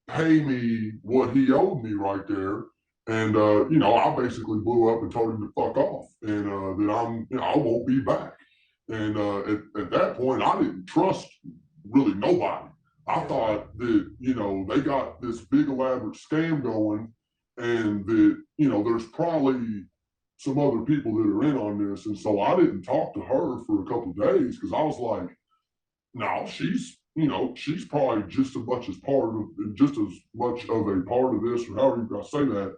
pay me what he owed me right there. And I basically blew up and told him to fuck off, and that I won't be back. And at that point, I didn't trust really nobody. I thought that, they got this big elaborate scam going, and that, there's probably some other people that are in on this. And so I didn't talk to her for a couple of days because I was like, no, she's probably just as much of a part of this, or however you gotta say that,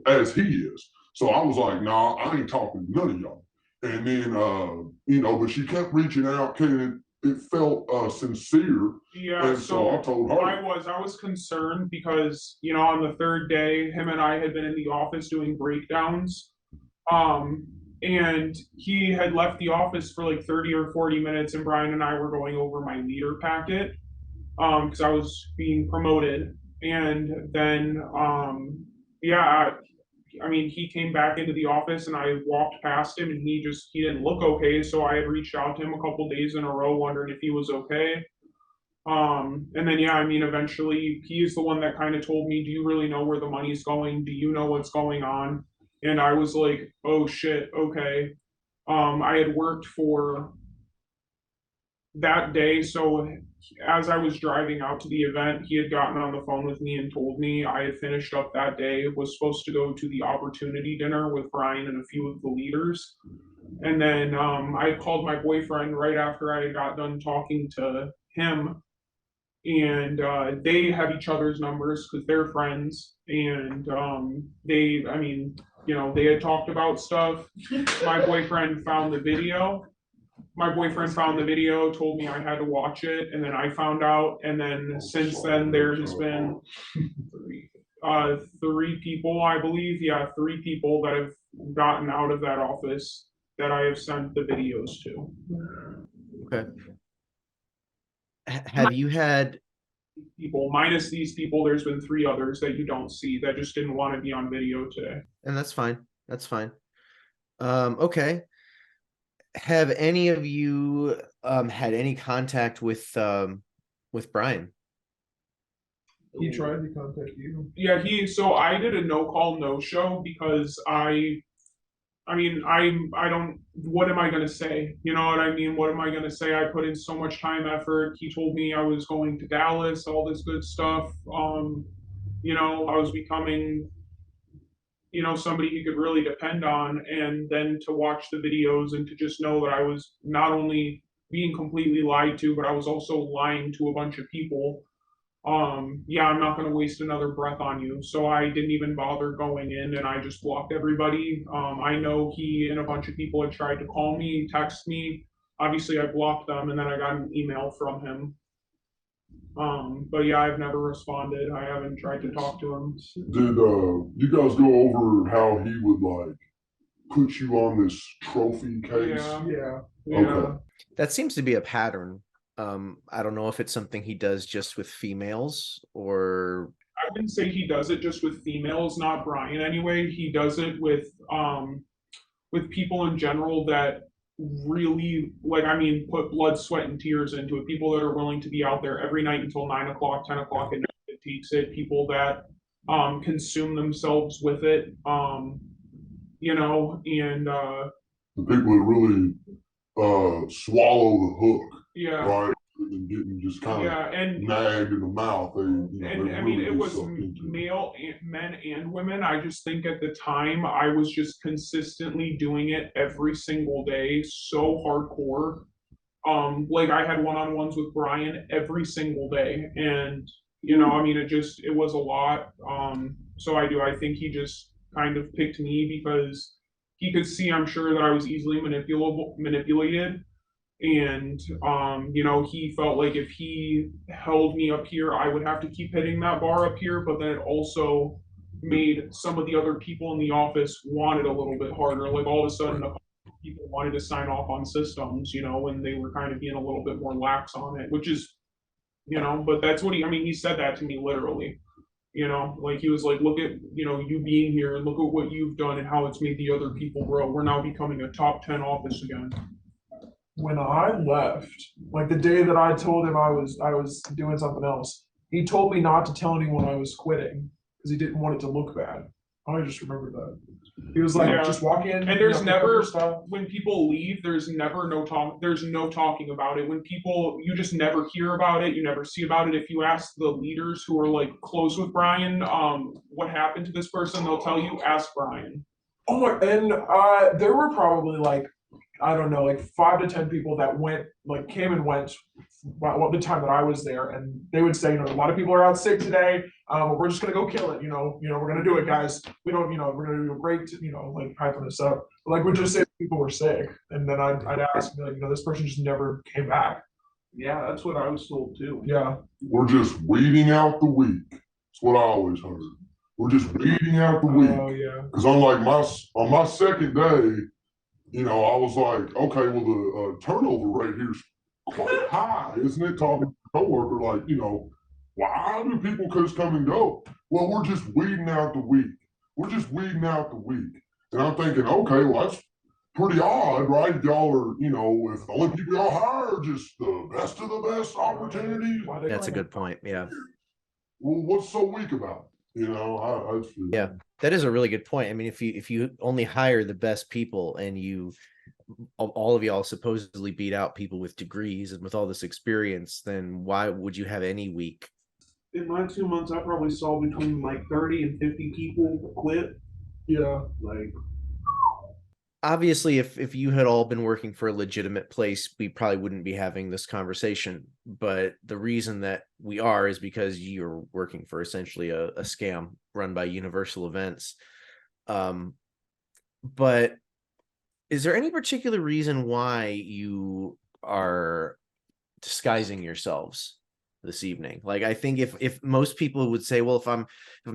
as he is. So I was like, nah, I ain't talking to none of y'all. And then, but she kept reaching out, and it felt sincere. yeah, And so I told her. I was concerned because, on the third day, him and I had been in the office doing breakdowns. And he had left the office for like 30 or 40 minutes, and Brian and I were going over my leader packet because I was being promoted. And then, yeah, I mean, he came back into the office and I walked past him and he didn't look okay. So I had reached out to him a couple days in a row, wondering if he was okay. And then, yeah, I mean, eventually he's the one that kind of told me, do you really know where the money's going? Do you know what's going on? And I was like, oh shit, okay. I had worked for that day. So as I was driving out to the event, he had gotten on the phone with me and told me I had finished up that day, was supposed to go to the opportunity dinner with Brian and a few of the leaders. And then I called my boyfriend right after I got done talking to him. And they have each other's numbers because they're friends. And they had talked about stuff. My boyfriend found the video. Told me I had to watch it, and then I found out. And then since then, there has been three people, I believe. Yeah, three people that have gotten out of that office that I have sent the videos to. Okay. Have you had people minus these people? There's been three others that you don't see that just didn't want to be on video today. And that's fine. That's fine. Okay. Have any of you had any contact with Brian? He tried to contact you. Yeah, so I did a no call, no show because I don't, what am I going to say? You know what I mean? What am I going to say? I put in so much time, effort. He told me I was going to Dallas, all this good stuff. I was becoming, somebody he could really depend on. And then to watch the videos and to just know that I was not only being completely lied to, but I was also lying to a bunch of people. Yeah, I'm not going to waste another breath on you. So I didn't even bother going in, and I just blocked everybody. I know he and a bunch of people had tried to call me, text me. Obviously, I blocked them, and then I got an email from him. But yeah, I've never responded. I haven't tried to talk to him. Did you guys go over how he would like put you on this trophy case? Yeah. Yeah. Okay. That seems to be a pattern I don't know if it's something he does just with females or I wouldn't say he does it just with females, not Brian anyway. He does it with people in general that really like, I mean, put blood, sweat, and tears into it. People that are willing to be out there every night until 9 o'clock, 10 o'clock at night. It takes it. People that consume themselves with it. And The people that really swallow the hook, yeah, right? And getting just kind of yeah, and nagged in the mouth. They, and they I mean, really it get was sucked into it. male and men and women. I just think at the time I was just consistently doing it every single day, so hardcore. Like I had one-on-ones with Brian every single day, and I mean, it was a lot. So I think he just kind of picked me because he could see, I'm sure, that I was easily manipulated, and he felt like if he held me up here, I would have to keep hitting that bar up here, but then it also made some of the other people in the office want it a little bit harder. Like all of a sudden people wanted to sign off on systems, when they were kind of being a little bit more lax on it, which is, but that's what he said that to me literally. Like he was like, look at, you being here and look at what you've done and how it's made the other people grow. We're now becoming a top 10 office again. When I left, like the day that I told him I was doing something else, he told me not to tell anyone I was quitting because he didn't want it to look bad. I just remember that. He was like, Yeah. just walk in. And there's pick up never your stuff. when people leave, there's never no talk. There's no talking about it. When people, you just never hear about it. You never see about it. If you ask the leaders who are like close with Brian, what happened to this person, they'll tell you. Ask Brian. Oh my, and there were probably like, I don't know, like 5 to 10 people that came and went the time that I was there, and they would say, a lot of people are out sick today. We're just gonna go kill it. We're gonna do it, guys. We don't, we're gonna do a great, like hyping this up. But, like, we'd just say people were sick, and then I'd ask, like, this person just never came back. Yeah, that's what I was told too. Yeah. We're just weeding out the weak. That's what I always heard. We're just weeding out the weak. Oh yeah. Because on my second day, I was like, okay, well, the turnover rate here's quite high, isn't it? Talking to a coworker, like, why do people just come and go? Well, we're just weeding out the weak. We're just weeding out the weak. And I'm thinking, okay, well, that's pretty odd, right? Y'all are, if the only people y'all hire are just the best of the best opportunities. That's a good point. Yeah. Well, what's so weak about it? Yeah, that is a really good point. I mean, if you only hire the best people and all of y'all supposedly beat out people with degrees and with all this experience, then why would you have any weak? In my 2 months, I probably saw between like 30 and 50 people quit. Yeah. Like, obviously, if you had all been working for a legitimate place, we probably wouldn't be having this conversation. But the reason that we are is because you're working for essentially a scam run by Universal Events. But is there any particular reason why you are disguising yourselves this evening? Like, I think if most people would say, well, if I'm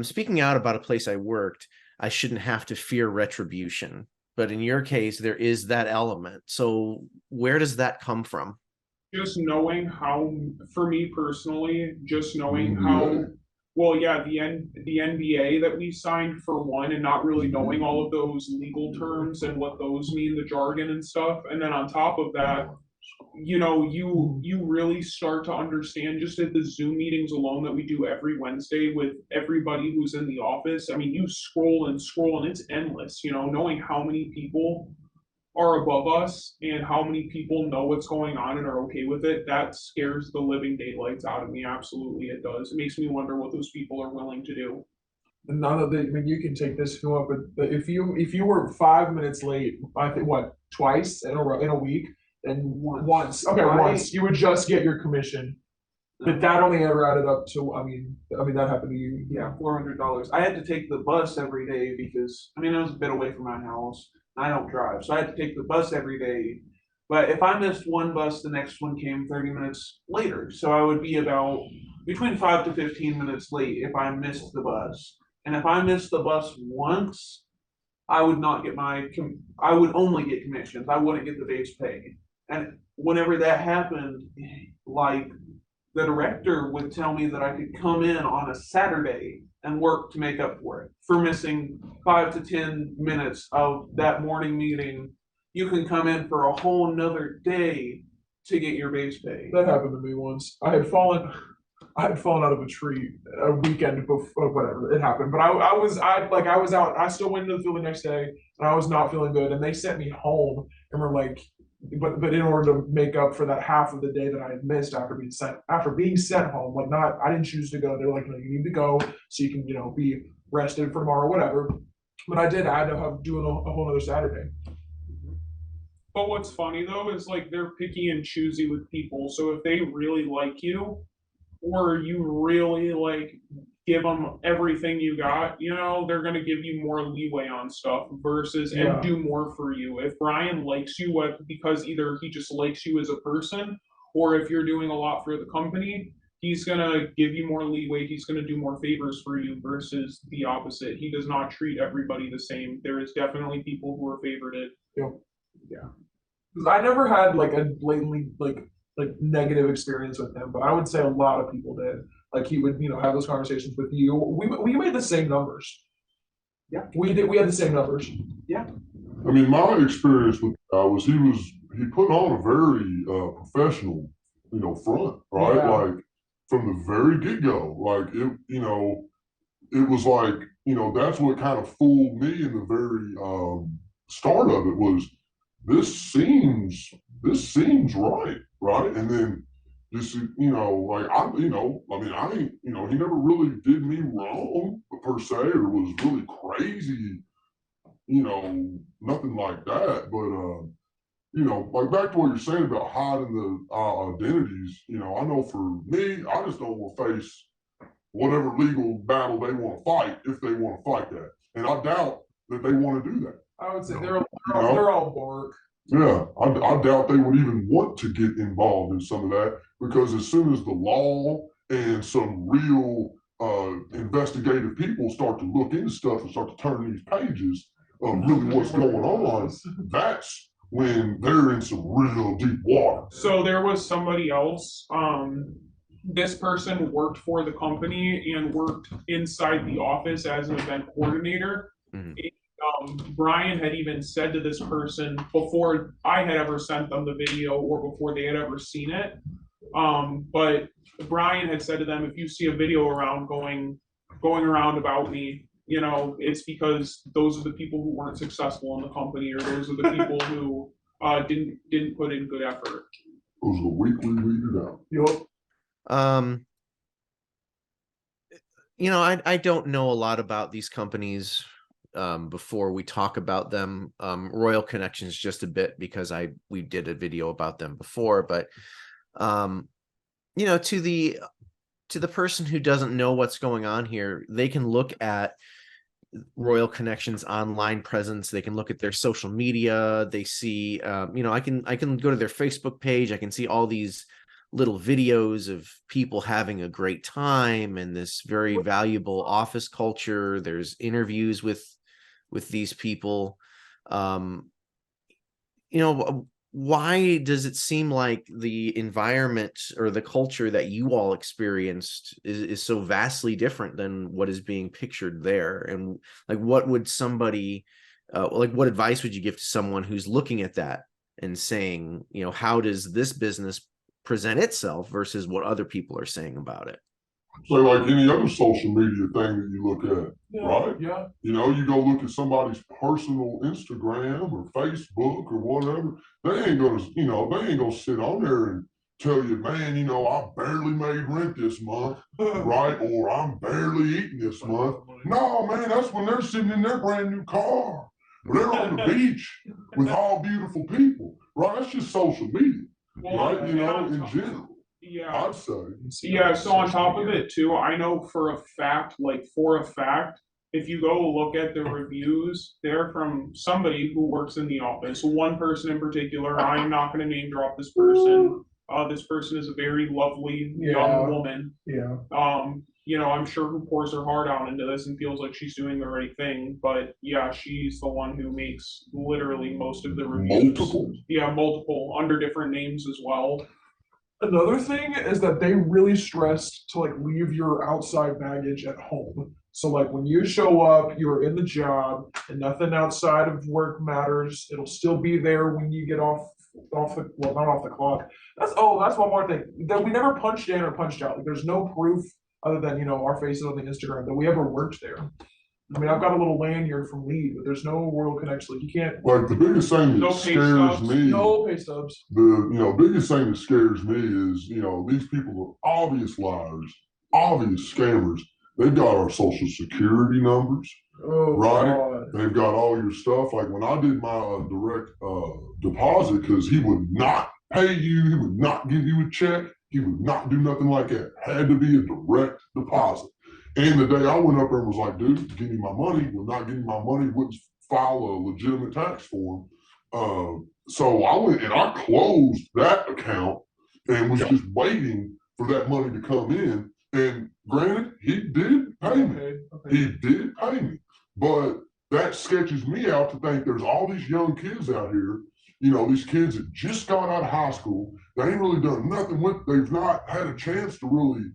speaking out about a place I worked, I shouldn't have to fear retribution. But in your case, there is that element. So where does that come from? Just knowing how, for me personally, just knowing how, well, yeah, the NBA that we signed for one, and not really knowing all of those legal terms and what those mean, the jargon and stuff. And then on top of that, you really start to understand just at the Zoom meetings alone that we do every Wednesday with everybody who's in the office. I mean, you scroll and it's endless, knowing how many people are above us and how many people know what's going on and are okay with it. That scares the living daylights out of me. Absolutely, it does. It makes me wonder what those people are willing to do. And none of the, I mean, you can take this if you want, but if you were 5 minutes late, I think twice in a week, then once you would just get your commission. But that only ever added up to, I mean that happened to you. Yeah, $400. I had to take the bus every day because it was a bit away from my house. I don't drive, so I had to take the bus every day. But if I missed one bus, the next one came 30 minutes later. So I would be about between 5 to 15 minutes late if I missed the bus. And if I missed the bus once, I would not get I would only get commissions. I wouldn't get the base pay. And whenever that happened, like the director would tell me that I could come in on a Saturday and work to make up for missing 5 to 10 minutes of that morning meeting. You can come in for a whole nother day to get your base pay. That happened to me once. I had fallen out of a tree a weekend before, whatever, it happened. But I was out. I still went into the field the next day, and I was not feeling good. And they sent me home, and were like, but in order to make up for that half of the day that I had missed after being sent home, like not, I didn't choose to go. They're like, no, you need to go so you can, be rested for tomorrow, whatever. But I did. I had to do a whole other Saturday. But what's funny though is like they're picky and choosy with people. So if they really like you, or you really like give them everything you got, they're going to give you more leeway on stuff versus and do more for you. If Brian likes you, because either he just likes you as a person, or if you're doing a lot for the company, he's going to give you more leeway. He's going to do more favors for you versus the opposite. He does not treat everybody the same. There is definitely people who are favorited. Yeah. Because I never had like a blatantly like negative experience with him, but I would say a lot of people did. Like he would, have those conversations with you. We made the same numbers. Yeah, we did. We had the same numbers. Yeah. I mean, my experience with was he put on a very professional, front, right? Yeah. Like from the very get-go, like it was like, that's what kind of fooled me in the very start of it was this seems right, right? And then just like I mean I ain't he never really did me wrong per se or was really crazy, nothing like that. But like back to what you're saying about hiding the identities, I know for me, I just don't want to face whatever legal battle they want to fight if they want to fight that, and I doubt that they want to do that. I would say they're all bark. Yeah, I doubt they would even want to get involved in some of that because as soon as the law and some real investigative people start to look into stuff and start to turn these pages of really what's going on, that's when they're in some real deep water. So there was somebody else. This person worked for the company and worked inside the office as an event coordinator. Mm-hmm. Brian had even said to this person before I had ever sent them the video or before they had ever seen it. But Brian had said to them, if you see a video around going around about me, it's because those are the people who weren't successful in the company, or those are the people who didn't put in good effort. Those are the weekly weeded out. Yep. I don't know a lot about these companies before we talk about them. Royal Connections just a bit because we did a video about them before, but to the person who doesn't know what's going on here, they can look at Royal Connections online presence. They can look at their social media. They see, I can go to their Facebook page. I can see all these little videos of people having a great time and this very valuable office culture. There's interviews with these people. Why does it seem like the environment or the culture that you all experienced is so vastly different than what is being pictured there? And like, what would somebody, what advice would you give to someone who's looking at that and saying, how does this business present itself versus what other people are saying about it? So like any other social media thing that you look at, right? Yeah. You go look at somebody's personal Instagram or Facebook or whatever. They ain't gonna sit on there and tell you, man, I barely made rent this month, right? Or I'm barely eating this month. No, man, that's when they're sitting in their brand new car. Or they're on the beach with all beautiful people, right? That's just social media, right? In general. Yeah. I'd say. Yeah, so on top of it too, I know for a fact, if you go look at the reviews, they're from somebody who works in the office. One person in particular, I am not going to name drop this person. This person is a very lovely young woman. Yeah. I'm sure who pours her heart out into this and feels like she's doing the right thing. But yeah, she's the one who makes literally most of the reviews. Multiple. Yeah, multiple under different names as well. Another thing is that they really stressed to like leave your outside baggage at home. So like when you show up, you're in the job and nothing outside of work matters. It'll still be there when you get off the well, not off the clock. That's one more thing. That we never punched in or punched out. Like there's no proof other than our faces on the Instagram that we ever worked there. I mean, I've got a little lanyard from Lee, but there's no real connection. Like you can't. Like the biggest thing that No pay scares stubs. me, No pay stubs. the biggest thing that scares me is these people are obvious liars, obvious scammers. They've got our social security numbers, Oh, right? God. They've got all your stuff. Like when I did my direct deposit, because he would not pay you, he would not give you a check, he would not do nothing like that. Had to be a direct deposit. And the day I went up there and was like, dude, give me my money. Will not give me my money, wouldn't file a legitimate tax form. So I went and I closed that account and was just waiting for that money to come in. And granted, he did pay me. Okay. He did pay me. But that sketches me out to think there's all these young kids out here, these kids that just got out of high school. They ain't really done nothing with, they've not had a chance to really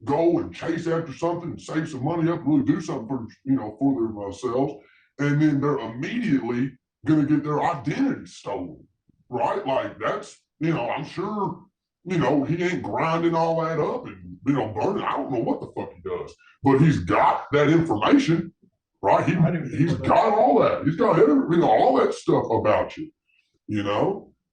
go and chase after something and save some money up, really do something for themselves. And then they're immediately going to get their identity stolen, right? Like that's, I'm sure, he ain't grinding all that up and, burning. I don't know what the fuck he does, but he's got that information, right? He's got all that. He's got all that stuff about you,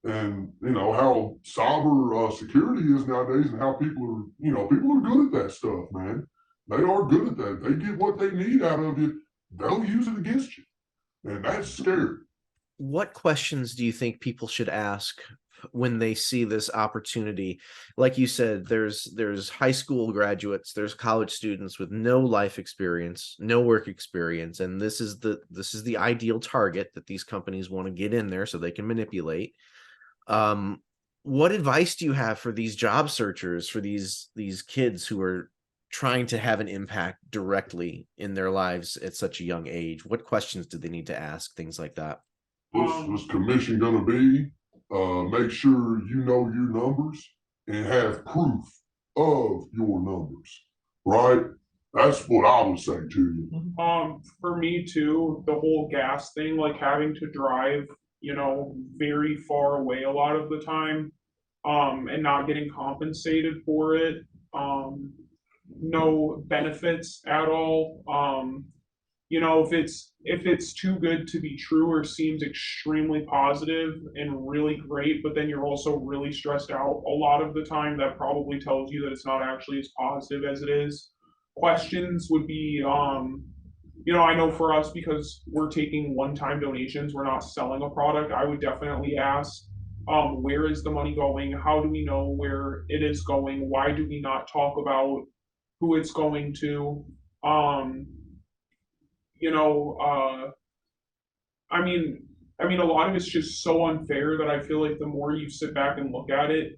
and how cyber security is nowadays and how people are good at that stuff, man. They are good at that. They get what they need out of you, they'll use it against you. And that's scary. What questions do you think people should ask when they see this opportunity? Like you said, there's high school graduates, there's college students with no life experience, no work experience, and this is the ideal target that these companies want to get in there so they can manipulate. What advice do you have for these job searchers, for these kids who are trying to have an impact directly in their lives at such a young age? What questions do they need to ask? Things like that. What's commission going to be? Make sure you know your numbers and have proof of your numbers, right? That's what I would say to you. For me too, the whole gas thing, like having to drive, very far away a lot of the time, and not getting compensated for it. No benefits at all. If it's too good to be true or seems extremely positive and really great, but then you're also really stressed out a lot of the time, that probably tells you that it's not actually as positive as it is. Questions would be, I know for us, because we're taking one-time donations, we're not selling a product. I would definitely ask, where is the money going? How do we know where it is going? Why do we not talk about who it's going to? You know, a lot of it's just so unfair that I feel like the more you sit back and look at it,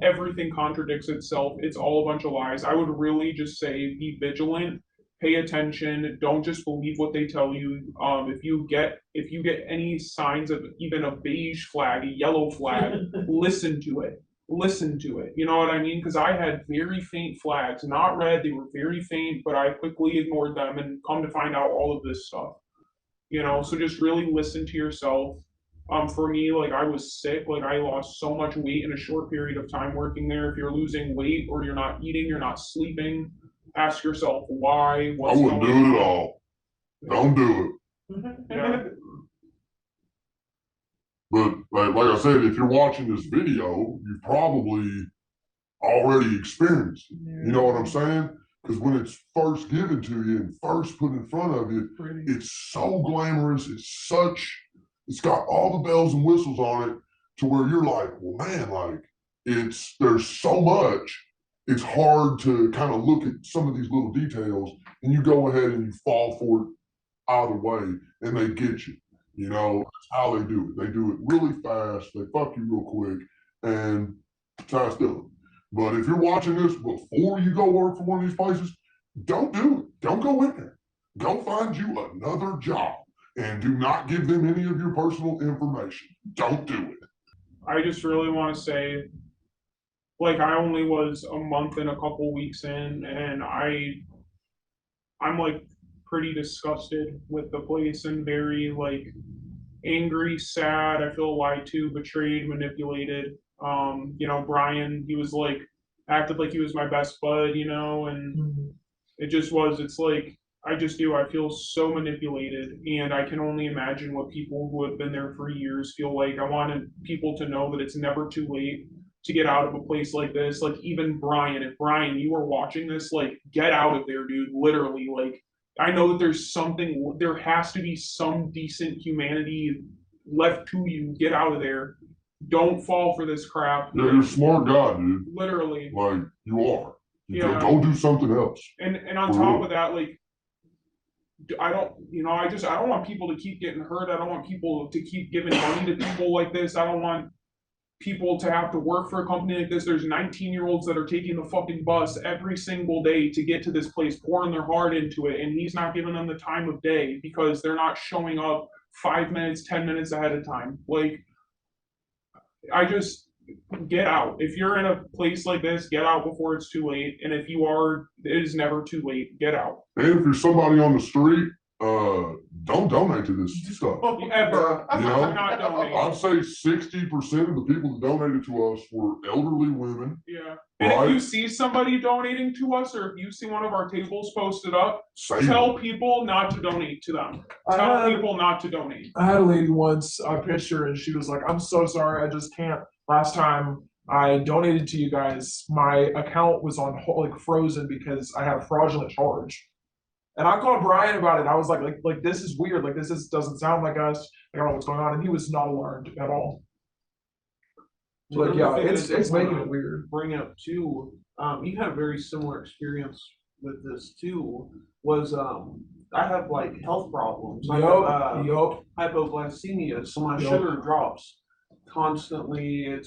everything contradicts itself. It's all a bunch of lies. I would really just say be vigilant, pay attention, don't just believe what they tell you. If you get any signs of even a beige flag, a yellow flag, listen to it. Listen to it. You know what I mean? Because I had very faint flags, not red, they were very faint, but I quickly ignored them and come to find out all of this stuff. So just really listen to yourself. For me, like I was sick, like I lost so much weight in a short period of time working there. If you're losing weight or you're not eating, you're not sleeping, ask yourself why. I wouldn't do it at all. Don't do it. Yeah. But like I said, if you're watching this video, you probably already experienced it. You know what I'm saying? Because when it's first given to you and first put in front of you, it's so glamorous. It's got all the bells and whistles on it to where you're like, well, man, like there's so much. It's hard to kind of look at some of these little details, and you go ahead and you fall for it either way, and they get you. That's how they do it. They do it really fast. They fuck you real quick, and that's how it's done. But if you're watching this before you go work for one of these places, don't do it. Don't go in there. Go find you another job and do not give them any of your personal information. Don't do it. I just really want to say, like, I only was a month and a couple weeks in, and I'm like pretty disgusted with the place and very like angry, sad. I feel lied to, betrayed, manipulated. Brian, he was like acted like he was my best bud, and it just was. It's like I just do. I feel so manipulated, and I can only imagine what people who have been there for years feel like. I wanted people to know that it's never too late to get out of a place like this. Like even Brian, if Brian, you are watching this, like get out of there, dude. Literally, like I know that there has to be some decent humanity left to you. Get out of there. Don't fall for this crap. Yeah, you're a smart guy, dude. Literally. Like, you are. Yeah. Go do something else. And on top of that, like, I don't want people to keep getting hurt. I don't want people to keep giving money to people like this. I don't want people to have to work for a company like this. There's 19-year-olds that are taking the fucking bus every single day to get to this place, pouring their heart into it, and he's not giving them the time of day because they're not showing up 5 minutes, 10 minutes ahead of time. Like, I just get out. If you're in a place like this, get out before it's too late. And if you are, it is never too late. Get out. And if you're somebody on the street, don't donate to this stuff. Ever. You know? Not donate. I'd say 60% of the people that donated to us were elderly women. Yeah. And right? if you see somebody donating to us, or if you see one of our tables posted up, Save tell them. people not to donate to them. I Tell had- people not to donate. I had a lady once, I pitched her and she was like, I'm so sorry, I just can't. Last time I donated to you guys, my account was on like frozen because I had a fraudulent charge. And I called Brian about it. I was like this is weird. Like doesn't sound like us. I don't know what's going on. And he was not alarmed at all. Like, yeah, it's making it weird. Bring up too. You had a very similar experience with this too. Was I have like health problems. I have hypoglycemia, so my sugar drops constantly.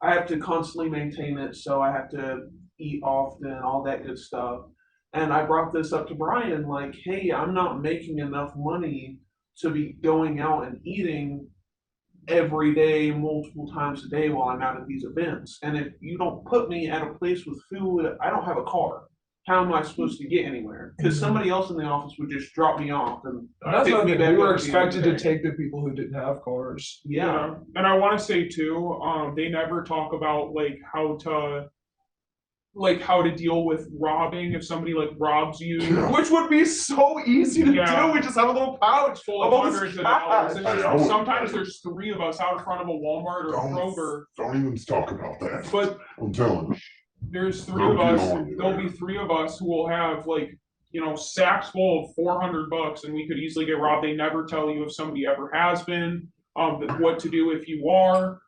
I have to constantly maintain it, so I have to eat often, all that good stuff. And I brought this up to Brian, like, hey, I'm not making enough money to be going out and eating every day, multiple times a day while I'm out at these events. And if you don't put me at a place with food, I don't have a car. How am I supposed to get anywhere? Because somebody else in the office would just drop me off and That's pick what me I back mean. We were up at the end of expected the to day. take the people who didn't have cars. Yeah. And I want to say too, they never talk about how to deal with robbing if somebody like robs you. Which would be so easy to Yeah. do. We just have a little pouch Full of of all this hundreds of dollars. cash. And I know. sometimes there's 3 of us out in front of a Walmart or a Kroger, Don't even talk about that. but I'm telling you. there's 3 They'll of get us. on you There'll there. be 3 of us who will have sacks full of $400, and we could easily get robbed. They never tell you if somebody ever has been, what to do if you are.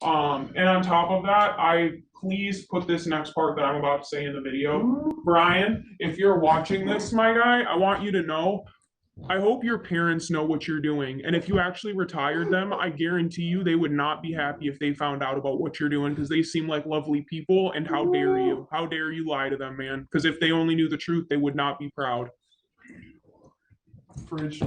And on top of that, please put this next part that I'm about to say in the video. Brian, if you're watching this, my guy, I want you to know, I hope your parents know what you're doing. And if you actually retired them, I guarantee you they would not be happy if they found out about what you're doing, because they seem like lovely people. And how dare you? How dare you lie to them, man? Because if they only knew the truth, they would not be proud. Fridge.